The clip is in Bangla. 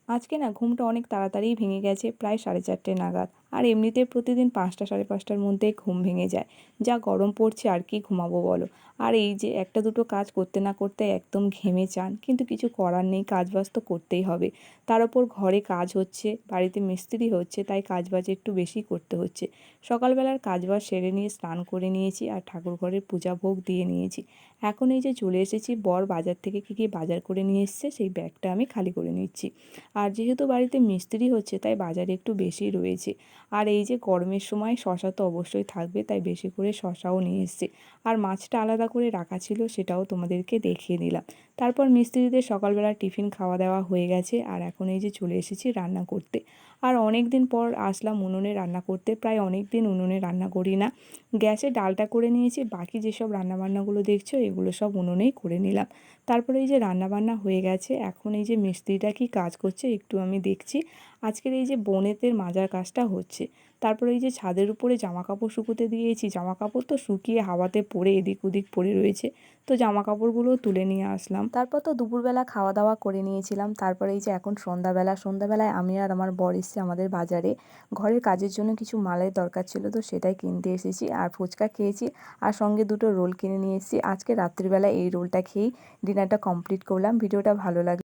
আজকে না ঘুমটা অনেক তাড়াতাড়িই ভেঙে গেছে, প্রায় 4:30 নাগাদ। আর এমনিতে প্রতিদিন 5টা 5:30টার মধ্যেই ঘুম ভেঙে যায়। যা গরম পড়ছে আর কি ঘুমাবো বলো। আর এই যে একটা দুটো কাজ করতে না করতে একদম ঘেমে চান, কিন্তু কিছু করার নেই, কাজবাজ তো করতেই হবে। তার ওপর ঘরে কাজ হচ্ছে, বাড়িতে মিস্ত্রি হচ্ছে, তাই কাজবাজ একটু বেশি করতে হচ্ছে। সকালবেলার কাজবাজ সেরে নিয়ে স্নান করে নিয়েছি আর ঠাকুর ঘরের পূজা ভোগ দিয়ে নিয়েছি। এখন এই যে চলে এসেছি, বর বাজার থেকে কী কী বাজার করে নিয়ে এসছে সেই ব্যাগটা আমি খালি করে নিচ্ছি। আর যেহেতু বাড়িতে মিস্ত্রি হচ্ছে তাই বাজারে একটু বেশি রয়েছে। আর এই যে গরমের সময় শশা তো অবশ্যই থাকবে, তাই বেশি করে শশাও নিয়ে এসেছি। আর মাছটা আলাদা করে রাখা ছিল, সেটাও তোমাদেরকে দেখিয়ে দিলাম। তারপর মিস্ত্রিদের সকালবেলা টিফিন খাওয়া দাওয়া হয়ে গেছে, আর এখন এই যে চলে এসেছি রান্না করতে। আর অনেক দিন পর আসলাম উনুনে রান্না করতে, প্রায় অনেক দিন উনুনে রান্না করি না। গ্যাসে ডালটা করে নিয়েছি, বাকি যেসব রান্নাবান্নাগুলো দেখছো এগুলো সব উনুনেই করে নিলাম। তারপরে এই যে রান্নাবান্না হয়ে গেছে, এখন এই যে মিস্ত্রিটা কি কাজ করছে একটু আমি দেখছি। আজকের এই যে বনেতের মাজার কাজটা হচ্ছে। তারপরে এই যে ছাদের উপরে জামাকাপড় শুকোতে দিয়েছি, জামাকাপড় তো শুকিয়ে হাওয়াতে পড়ে এদিক ওদিক পড়ে রয়েছে, তো জামাকাপড়গুলো তুলে নিয়ে আসলাম। তারপর তো দুপুরবেলা খাওয়া দাওয়া করে নিয়েছিলাম। তারপরে এই যে এখন সন্ধ্যাবেলায় আমি আর আমার বর এসেছি আমাদের বাজারে। ঘরের কাজের জন্য কিছু মালের দরকার ছিল, তো সেটাই কিনতে এসেছি। আর ফুচকা খেয়েছি, আর সঙ্গে দুটো রোল কিনে নিয়ে এসেছি। আজকে রাত্রিবেলা এই রোলটা খেয়েই ডিনারটা কমপ্লিট করলাম। ভিডিওটা ভালো লাগলে